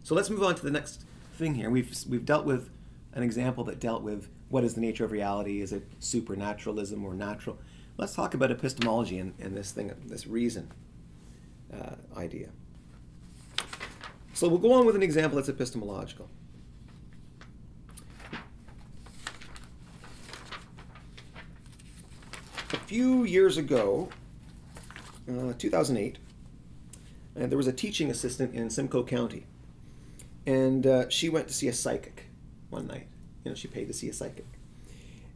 So let's move on to the next thing here. We've dealt with an example that dealt with what is the nature of reality. Is it supernaturalism or natural? Let's talk about epistemology and this reason idea. So we'll go on with an example that's epistemological. A few years ago, 2008, there was a teaching assistant in Simcoe County, and she went to see a psychic one night. She paid to see a psychic,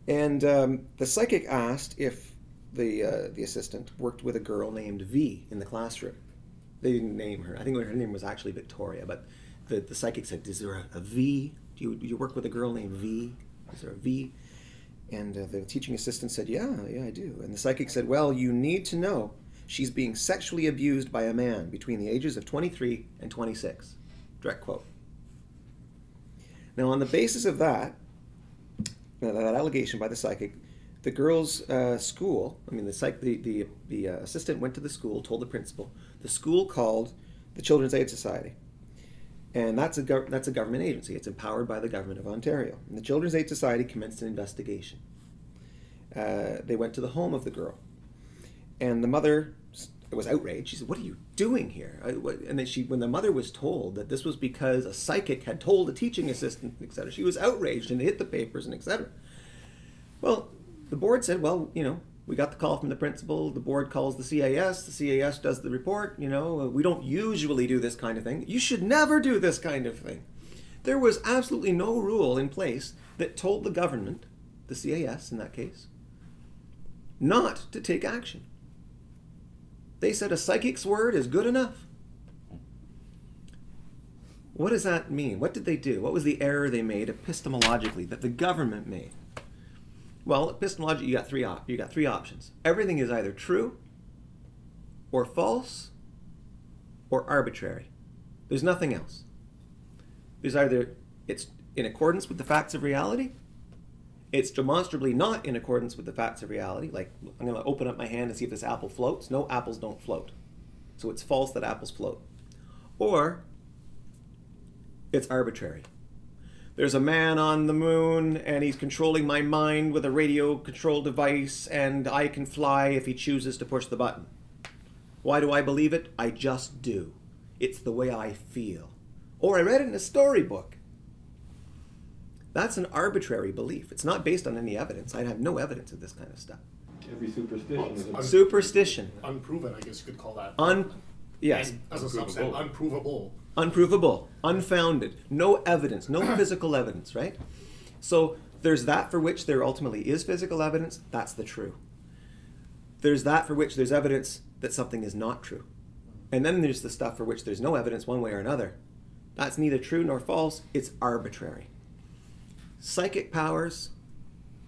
and the psychic asked if the assistant worked with a girl named V in the classroom. They didn't name her. I think her name was actually Victoria, but the psychic said, "Is there a V? Do you work with a girl named V? Is there a V?" And the teaching assistant said, yeah, I do. And the psychic said, well, you need to know she's being sexually abused by a man between the ages of 23 and 26. Direct quote. Now, on the basis of that allegation by the psychic, the girl's school, the assistant went to the school, told the principal. The school called the Children's Aid Society. And that's a government agency. It's empowered by the government of Ontario. And the Children's Aid Society commenced an investigation. They went to the home of the girl. And the mother was outraged. She said, what are you doing here? And then when the mother was told that this was because a psychic had told a teaching assistant, etc., she was outraged and hit the papers and etc. Well, the board said, well, we got the call from the principal, the board calls the CAS does the report, we don't usually do this kind of thing. You should never do this kind of thing. There was absolutely no rule in place that told the government, the CAS in that case, not to take action. They said a psychic's word is good enough. What does that mean? What did they do? What was the error they made epistemologically that the government made? Well, epistemologically, you got three options. Everything is either true, or false, or arbitrary. There's nothing else. There's either it's in accordance with the facts of reality, it's demonstrably not in accordance with the facts of reality. Like, I'm going to open up my hand and see if this apple floats. No, apples don't float. So it's false that apples float. Or it's arbitrary. There's a man on the moon, and he's controlling my mind with a radio control device, and I can fly if he chooses to push the button. Why do I believe it? I just do. It's the way I feel. Or I read it in a storybook. That's an arbitrary belief. It's not based on any evidence. I have no evidence of this kind of stuff. Every superstition is a superstition. Unproven, I guess you could call that. Yes. And as a subset, unprovable. Unprovable, unfounded, no evidence, no physical evidence, right? So there's that for which there ultimately is physical evidence. That's the true. There's that for which there's evidence that something is not true. And then there's the stuff for which there's no evidence one way or another. That's neither true nor false. It's arbitrary. Psychic powers,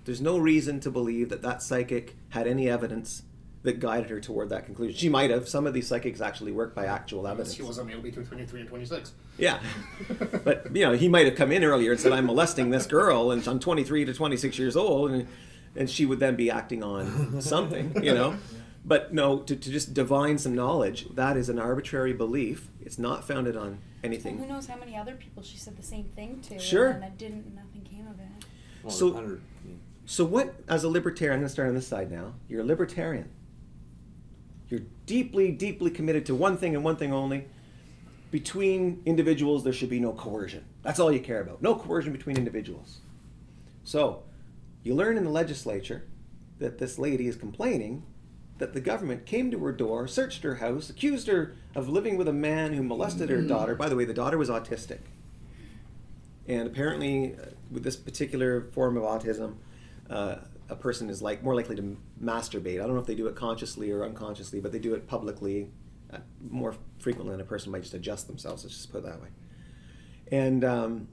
there's no reason to believe that that psychic had any evidence that guided her toward that conclusion. She might have. Some of these psychics actually work by actual evidence. She was a male between 23 and 26. Yeah. But, he might have come in earlier and said, I'm molesting this girl, and I'm 23 to 26 years old, and she would then be acting on something, But no, to just divine some knowledge, that is an arbitrary belief. It's not founded on anything. Well, who knows how many other people she said the same thing to, sure. And nothing came of it. Well, So what, as a libertarian, I'm going to start on this side now, you're a libertarian. You're deeply, deeply committed to one thing and one thing only. Between individuals, there should be no coercion. That's all you care about. No coercion between individuals. So, you learn in the legislature that this lady is complaining that the government came to her door, searched her house, accused her of living with a man who molested her daughter. By the way, the daughter was autistic. And apparently, with this particular form of autism, a person is more likely to masturbate. I don't know if they do it consciously or unconsciously, but they do it publicly more frequently than a person might just adjust themselves. Let's just put it that way. And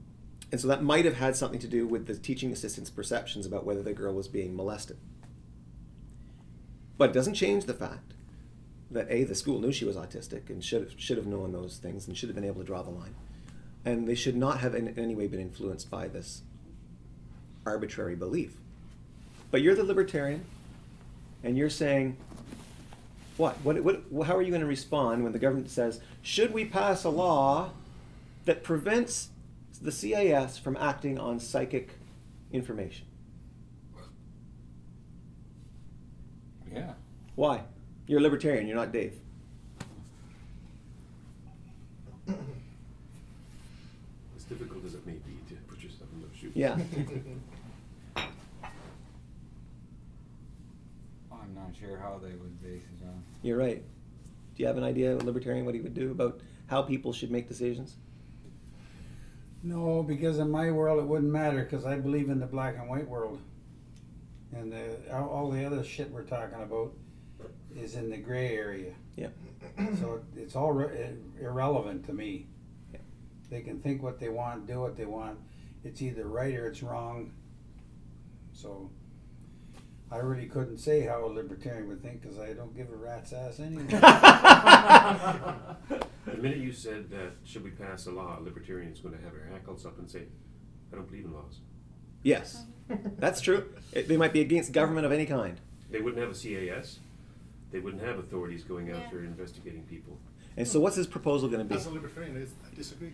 so that might have had something to do with the teaching assistant's perceptions about whether the girl was being molested. But it doesn't change the fact that the school knew she was autistic and should have known those things and should have been able to draw the line. And they should not have in any way been influenced by this arbitrary belief. But you're the libertarian, and you're saying, what? How are you going to respond when the government says, should we pass a law that prevents the CIS from acting on psychic information. Yeah. Why? You're a libertarian, you're not Dave. As difficult as it may be to put yourself in those shoes. Yeah. I'm not sure how they would base it on. You're right. Do you have an idea, a libertarian, what he would do about how people should make decisions? No, because in my world it wouldn't matter, because I believe in the black and white world. And all the other shit we're talking about is in the gray area. Yeah. So it's all irrelevant to me. Yeah. They can think what they want, do what they want. It's either right or it's wrong. So I really couldn't say how a libertarian would think, because I don't give a rat's ass anyway. The minute you said that should we pass a law, a libertarian's going to have her hackles up and say, I don't believe in laws. Yes, that's true. They might be against government of any kind. They wouldn't have a CAS. They wouldn't have authorities going after investigating people. And so what's his proposal going to be? As a libertarian, I disagree.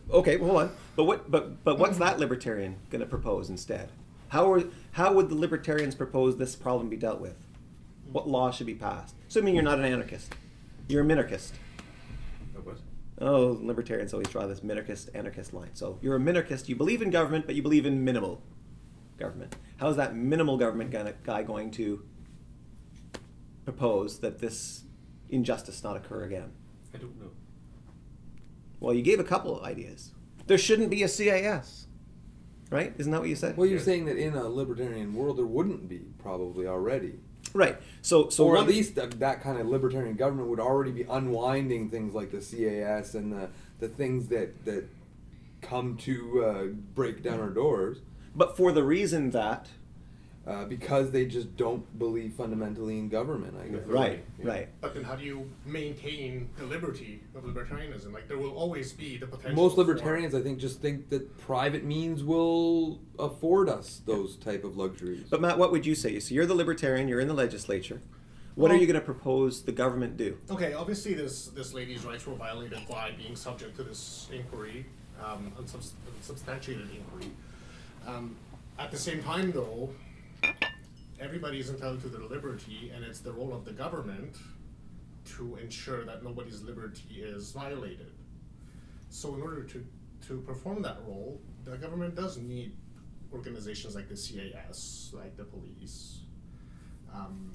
Okay, well, hold on. But what's that libertarian going to propose instead? How would the libertarians propose this problem be dealt with? What law should be passed? Assuming you're not an anarchist. You're a minarchist. What? Oh, libertarians always draw this minarchist-anarchist line. So you're a minarchist, you believe in government, but you believe in minimal government. How is that minimal government guy going to propose that this injustice not occur again? I don't know. Well, you gave a couple of ideas. There shouldn't be a CAS, right? Isn't that what you said? Well, you're saying that in a libertarian world there wouldn't be, probably already. Right. So or at least that kind of libertarian government would already be unwinding things like the CAS and the things that come to break down our doors. But for the reason that... because they just don't believe fundamentally in government, I guess. Right, right. But then how do you maintain the liberty of libertarianism? Like, there will always be the potential. Most libertarians, I think, just think that private means will afford us those type of luxuries. But Matt, what would you say? So you're the libertarian, you're in the legislature. What are you going to propose the government do? Okay, obviously this lady's rights were violated by being subject to this inquiry, unsubstantiated inquiry. At the same time, though, everybody is entitled to their liberty, and it's the role of the government to ensure that nobody's liberty is violated. So in order to perform that role, the government does need organizations like the CAS, like the police.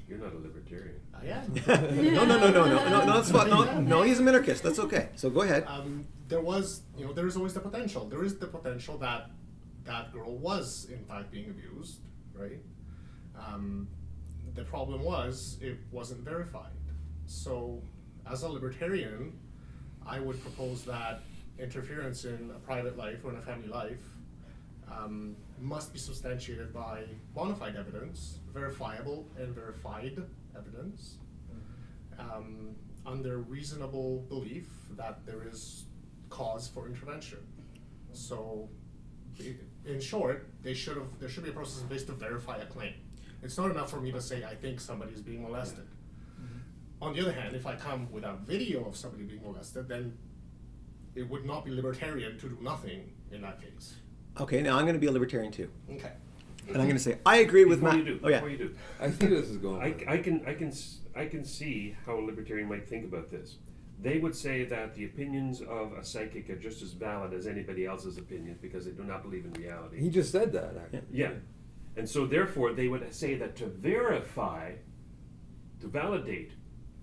You're not a libertarian. I am. No, that's fine. No, he's a minarchist. That's okay. So go ahead. There is always the potential. There is the potential that that girl was, in fact, being abused, right? The problem was it wasn't verified. So, as a libertarian, I would propose that interference in a private life or in a family life must be substantiated by bona fide evidence, verifiable and verified evidence, under reasonable belief that there is cause for intervention. So, in short, there should be a process in place to verify a claim. It's not enough for me to say I think somebody is being molested. On the other hand, if I come with a video of somebody being molested, then it would not be libertarian to do nothing in that case. Okay, now I'm going to be a libertarian too. Okay. And I'm going to say, I agree with Before Matt. you do, Oh, yeah. before you do. I see where this is going. I can see how a libertarian might think about this. They would say that the opinions of a psychic are just as valid as anybody else's opinions because they do not believe in reality. He just said that, actually. Yeah. And so therefore they would say that to verify, to validate,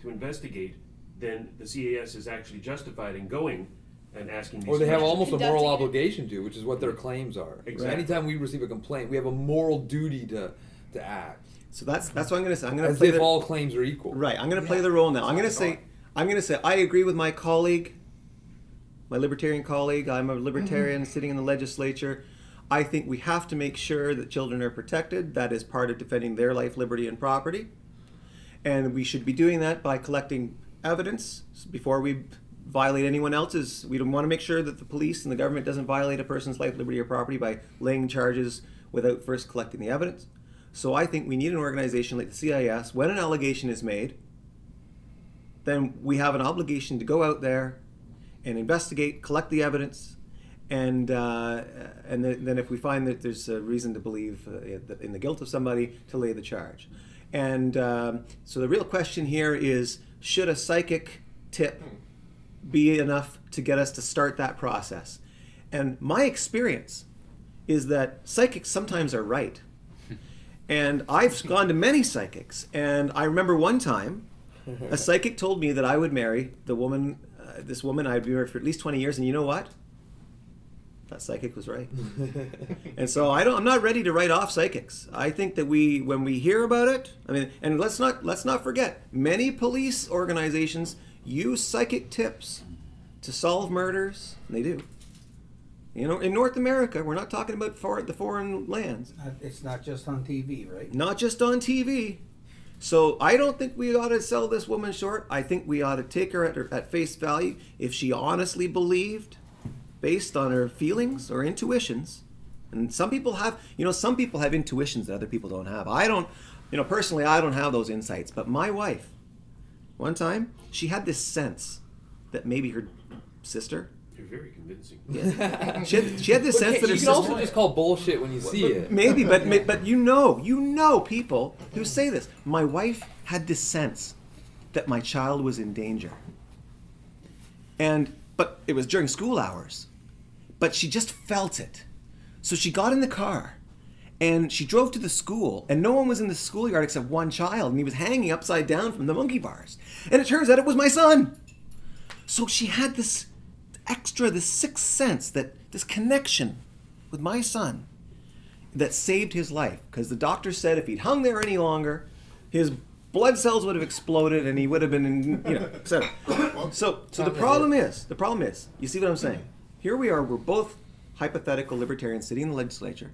to investigate, then the CAS is actually justified in going and asking these Or they have questions. almost a Conducting moral it. obligation to, which is what their claims are. Exactly. Anytime we receive a complaint, we have a moral duty to act. So that's what I'm going to say. I'm going to As play if all claims are equal. Right, I'm going to play the role now. I'm going to say I agree with my colleague, my libertarian colleague. I'm a libertarian sitting in the legislature. I think we have to make sure that children are protected. That is part of defending their life, liberty, and property. And we should be doing that by collecting evidence before we violate anyone else's. We don't want to make sure that the police and the government doesn't violate a person's life, liberty, or property by laying charges without first collecting the evidence. So I think we need an organization like the CIS. When an allegation is made, then we have an obligation to go out there and investigate, collect the evidence, and then if we find that there's a reason to believe in the guilt of somebody, to lay the charge. And so the real question here is, should a psychic tip be enough to get us to start that process? And my experience is that psychics sometimes are right. And I've gone to many psychics, and I remember one time a psychic told me that I would marry the woman, this woman I'd be married for at least 20 years, and you know what? That psychic was right. And so I'm not ready to write off psychics. I think that when we hear about it, I mean, and let's not forget, many police organizations use psychic tips to solve murders, and they do. You know, in North America, we're not talking about the foreign lands. It's not just on TV, right? Not just on TV. So I don't think we ought to sell this woman short. I think we ought to take her at face value. If she honestly believed, based on her feelings or intuitions, and some people have intuitions that other people don't have. I don't, personally, I don't have those insights. But my wife, one time, she had this sense that maybe her sister. You're very convincing. Yeah. She had this sense that her you can sister. also just call bullshit when you see it. Maybe, but you know people who say this. My wife had this sense that my child was in danger. But it was during school hours. But she just felt it. So she got in the car and she drove to the school, and no one was in the schoolyard except one child, and he was hanging upside down from the monkey bars. And it turns out it was my son. So she had this sixth sense, this connection with my son that saved his life, because the doctor said if he'd hung there any longer, his blood cells would have exploded and he would have been, etc. So the problem is, you see what I'm saying? Here we are, we're both hypothetical libertarians sitting in the legislature.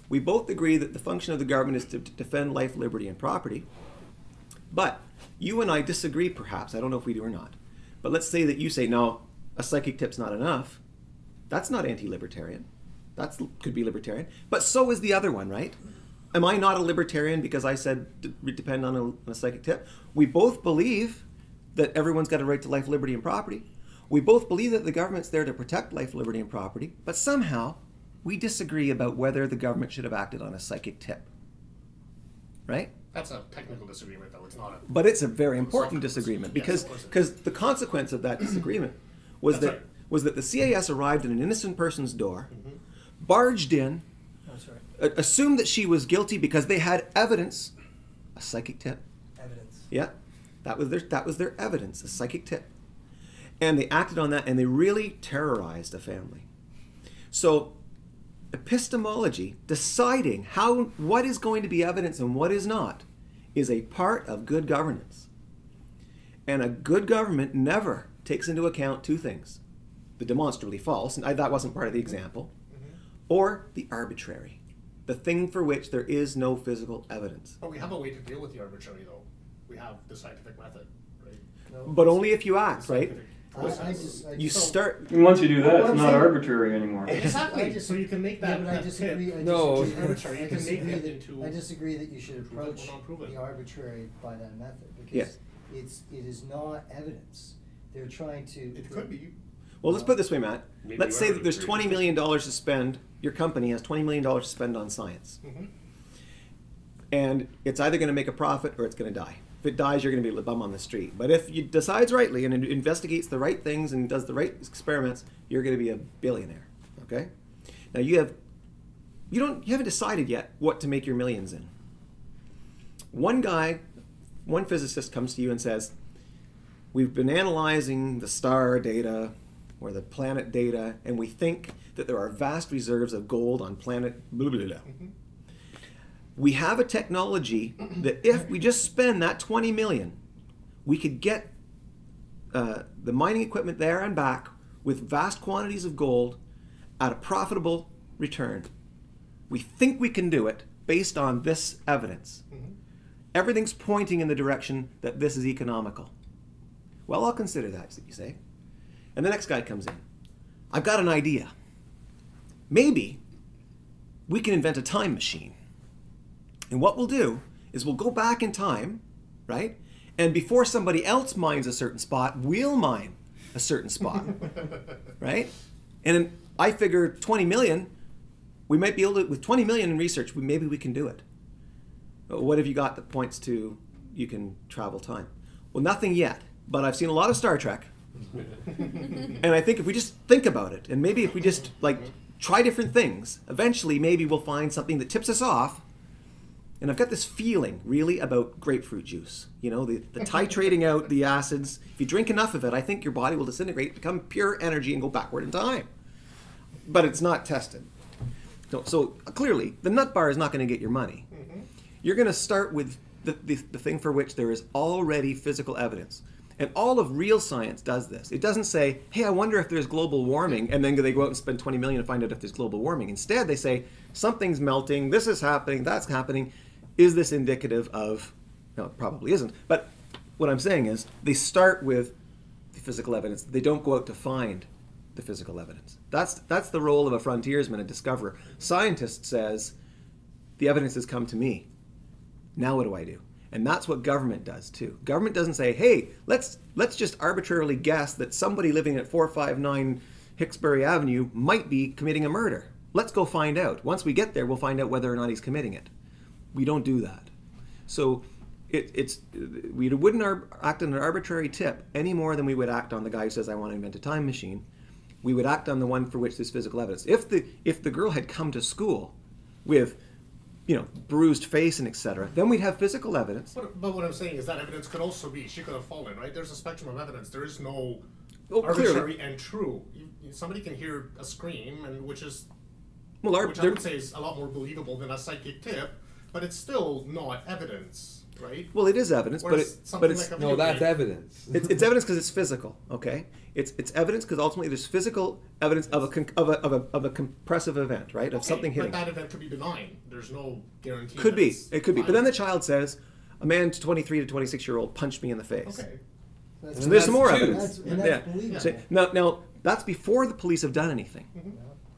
We both agree that the function of the government is to defend life, liberty, and property. But you and I disagree, perhaps. I don't know if we do or not. But let's say that you say, no, a psychic tip's not enough. That's not anti-libertarian. That could be libertarian. But so is the other one, right? Am I not a libertarian because I said depend on a psychic tip? We both believe that everyone's got a right to life, liberty, and property. We both believe that the government's there to protect life, liberty, and property. But somehow, we disagree about whether the government should have acted on a psychic tip. Right? That's a technical disagreement, though. It's not a... But it's a very important disagreement, because the consequence of that disagreement was that the CAS arrived at an innocent person's door, barged in, assumed that she was guilty because they had evidence, a psychic tip. Evidence. Yeah, that was their evidence, a psychic tip, and they acted on that, and they really terrorized a family. So, epistemology, deciding what is going to be evidence and what is not, is a part of good governance. And a good government never takes into account two things: the demonstrably false, and that wasn't part of the example, or the arbitrary, the thing for which there is no physical evidence. But we have a way to deal with the arbitrary, though. We have the scientific method, right? No. But only if you act, right? You start. And once you do that, What it's I'm not saying- arbitrary anymore. Exactly. So you can make that. Yeah, but I that disagree. tip. I No. disagree. Arbitrary. You I can make disagree it that- into- I disagree that you should approach non-proven. the arbitrary by that method, because Yes. it is not evidence. They're trying to. It could be. Well, let's put it this way, Matt. Maybe Let's you say are that there's arbitrary. $20 million to spend. Your company has $20 million to spend on science. And it's either going to make a profit or it's going to die. If it dies, you're going to be a bum on the street. But if it decides rightly and it investigates the right things and does the right experiments, you're going to be a billionaire. Okay? Now you haven't decided yet what to make your millions in. One physicist comes to you and says, we've been analyzing the star data or the planet data, and we think that there are vast reserves of gold on planet blah, blah, blah. We have a technology that if we just spend that 20 million, we could get the mining equipment there and back with vast quantities of gold at a profitable return. We think we can do it based on this evidence. Everything's pointing in the direction that this is economical. Well, I'll consider that, you say. And the next guy comes in. I've got an idea. Maybe we can invent a time machine. And what we'll do is we'll go back in time, right? And before somebody else mines a certain spot, we'll mine a certain spot, right? And I figure 20 million, we might be able to, with 20 million in research, maybe we can do it. But what have you got that points to you can travel time? Well, nothing yet, but I've seen a lot of Star Trek. And I think if we just think about it, and maybe if we just like try different things, eventually maybe we'll find something that tips us off. And I've got this feeling really about grapefruit juice. You know, the titrating out the acids. If you drink enough of it, I think your body will disintegrate, become pure energy, and go backward in time. But it's not tested. So clearly, the nut bar is not going to get your money. You're going to start with the thing for which there is already physical evidence. And all of real science does this. It doesn't say, hey, I wonder if there's global warming, and then they go out and spend 20 million to find out if there's global warming. Instead, they say, something's melting, this is happening, that's happening. Is this indicative of, no, it probably isn't. But what I'm saying is, they start with the physical evidence. They don't go out to find the physical evidence. That's the role of a frontiersman, a discoverer. Scientist says, the evidence has come to me. Now what do I do? And that's what government does too. Government doesn't say, hey, let's just arbitrarily guess that somebody living at 459 Hixbury Avenue might be committing a murder. Let's go find out. Once we get there, we'll find out whether or not he's committing it. We don't do that. So we wouldn't act on an arbitrary tip any more than we would act on the guy who says, I want to invent a time machine. We would act on the one for which there's physical evidence. If the girl had come to school with, you know, bruised face and etc., then we'd have physical evidence. But what I'm saying is that evidence could also be she could have fallen, right? There's a spectrum of evidence. There is no arbitrary and true. Somebody can hear a scream, and which I would say is a lot more believable than a psychic tip, but it's still not evidence, right? Well, it is evidence, but it's like no, that's evidence. It's evidence because it's physical. Okay, it's evidence because ultimately there's physical evidence of a compressive event, right? Of something hitting. But that event could be benign. There's no guarantee. Could be. It could be. But then the child says, a man 23 to 26-year-old punched me in the face. Okay. So there's some more two. evidence. That's believable. So, now that's before the police have done anything,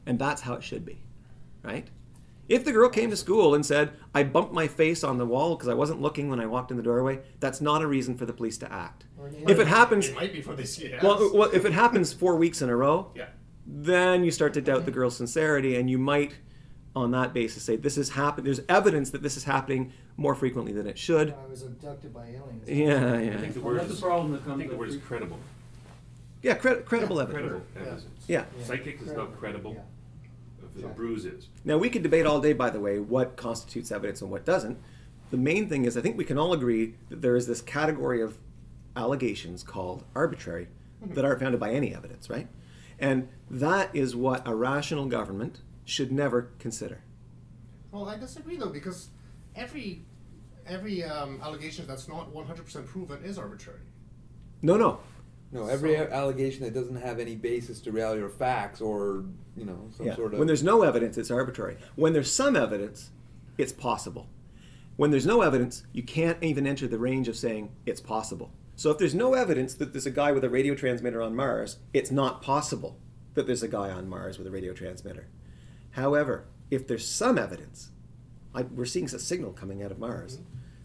and that's how it should be, right? If the girl came to school and said, I bumped my face on the wall because I wasn't looking when I walked in the doorway, that's not a reason for the police to act. If it happens, it might be for this year. well, if it happens 4 weeks in a row, Yeah. then you start to doubt the girl's sincerity, and you might, on that basis, say this has happened. There's evidence that this is happening more frequently than it should. I was abducted by aliens. Yeah, I yeah, think the Well, word that's is, the problem that I comes think the with word is credible. yeah. Credible evidence. Credible evidence. Yeah. Psychic is not credible. The bruise is. Now, we could debate all day, by the way, what constitutes evidence and what doesn't. The main thing is, I think we can all agree that there is this category of allegations called arbitrary that aren't founded by any evidence, right? And that is what a rational government should never consider. Well, I disagree though, because every allegation that's not 100% proven is arbitrary. No. No, every allegation that doesn't have any basis to reality or facts or, you know, some Yeah. sort of... When there's no evidence, it's arbitrary. When there's some evidence, it's possible. When there's no evidence, you can't even enter the range of saying it's possible. So if there's no evidence that there's a guy with a radio transmitter on Mars, it's not possible that there's a guy on Mars with a radio transmitter. However, if there's some evidence, we're seeing a signal coming out of Mars,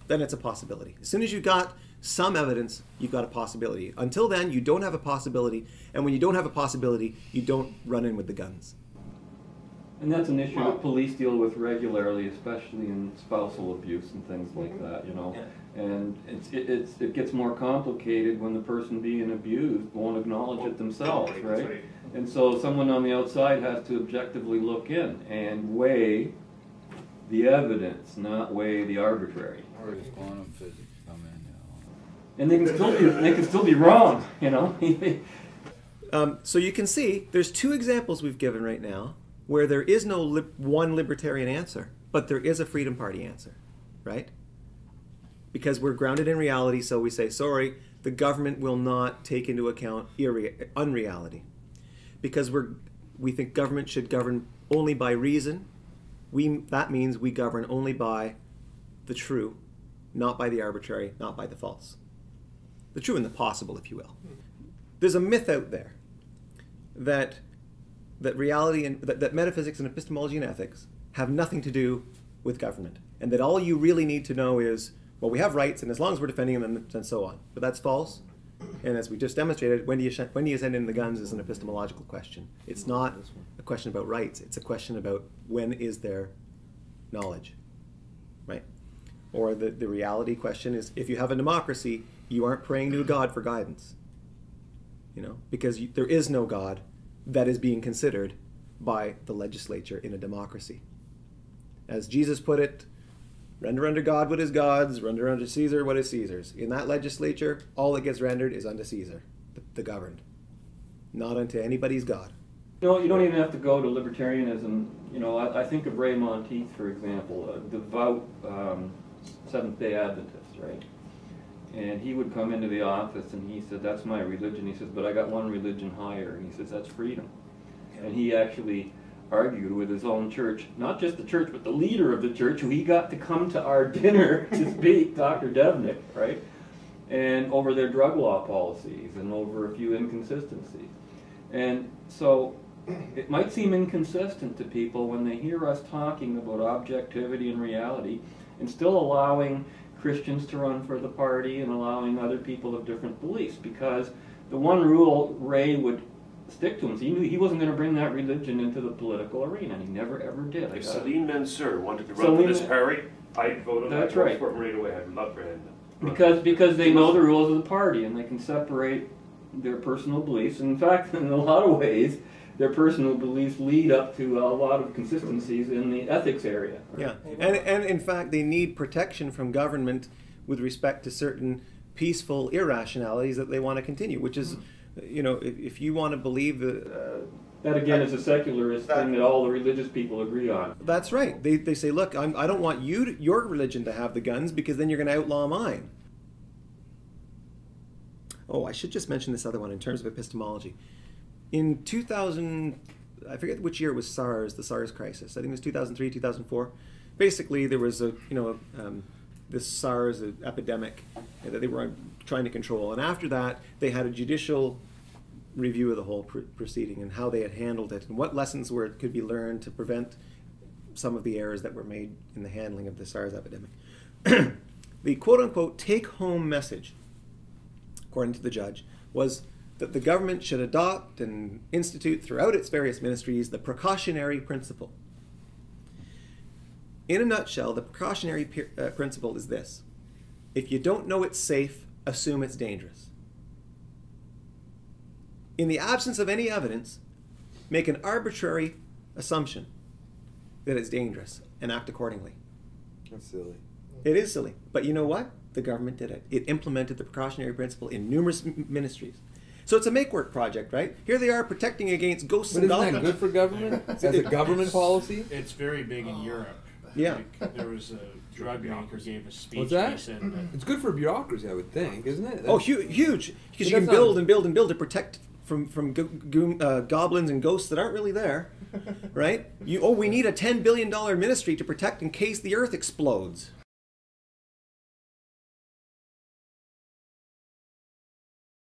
then it's a possibility. As soon as you've got some evidence, you've got a possibility. Until then, you don't have a possibility, and when you don't have a possibility, you don't run in with the guns. And that's an issue that police deal with regularly, especially in spousal abuse and things like that, you know. Yeah. And it gets more complicated when the person being abused won't acknowledge it themselves, right? And so someone on the outside has to objectively look in and weigh the evidence, not weigh the arbitrary. Or does quantum physics come in? And they can still be wrong, you know. So you can see there's two examples we've given right now where there is no one libertarian answer, but there is a Freedom Party answer, right? Because we're grounded in reality, so we say, sorry, the government will not take into account unreality. Because we think government should govern only by reason. That means we govern only by the true, not by the arbitrary, not by the false. The true and the possible, if you will. There's a myth out there that reality and that metaphysics and epistemology and ethics have nothing to do with government, and that all you really need to know is, well, we have rights, and as long as we're defending them, and so on. But that's false. And as we just demonstrated, when do you send in the guns is an epistemological question. It's not a question about rights. It's a question about when is there knowledge, right? Or the reality question is, if you have a democracy, you aren't praying to a God for guidance, you know, because there is no God that is being considered by the legislature in a democracy. As Jesus put it, render unto God what is God's, render unto Caesar what is Caesar's. In that legislature, all that gets rendered is unto Caesar, the governed, not unto anybody's God. You know, you don't even have to go to libertarianism. You know, I think of Ray Monteith, for example, a devout Seventh-day Adventist, right? And he would come into the office and he said, that's my religion. He says, but I got one religion higher. And he says, that's freedom. And he actually argued with his own church, not just the church, but the leader of the church, who he got to come to our dinner to speak, Dr. Devnick, right? And over their drug law policies and over a few inconsistencies. And so it might seem inconsistent to people when they hear us talking about objectivity and reality and still allowing Christians to run for the party and allowing other people of different beliefs, because the one rule Ray would stick to him, he knew he wasn't going to bring that religion into the political arena, and he never ever did. If Salim Mansour wanted to run for this party, I'd vote on that. Right. For him right away. I'd love for him. Because they know the rules of the party and they can separate their personal beliefs. And in fact, in a lot of ways, their personal beliefs lead up to a lot of consistencies in the ethics area. Yeah, and in fact, they need protection from government with respect to certain peaceful irrationalities that they want to continue, which is, you know, if you want to believe that... that again is a secularist thing that all the religious people agree on. That's right. They say, look, I don't want your religion to have the guns because then you're going to outlaw mine. Oh, I should just mention this other one in terms of epistemology. In 2000, I forget which year it was the SARS crisis. I think it was 2003, 2004. Basically, there was this SARS epidemic that they were trying to control. And after that, they had a judicial review of the whole proceeding and how they had handled it and what lessons could be learned to prevent some of the errors that were made in the handling of the SARS epidemic. The quote-unquote take-home message, according to the judge, was that the government should adopt and institute throughout its various ministries the precautionary principle. In a nutshell, the precautionary principle is this: if you don't know it's safe, assume it's dangerous. In the absence of any evidence, make an arbitrary assumption that it's dangerous and act accordingly. That's silly. It is silly. But you know what? The government did it. It implemented the precautionary principle in numerous ministries. So it's a make-work project, right? Here they are protecting against ghosts But and isn't that goblins. good for government? As a government policy? It's very big in Europe. Yeah. Like, there was a drug maker gave a speech. What's that? He said that It's good for bureaucracy, I would think, isn't it? Oh, huge. Because you But can that's build not- and build and build to protect from goblins and ghosts that aren't really there, right? We need a $10 billion ministry to protect in case the earth explodes.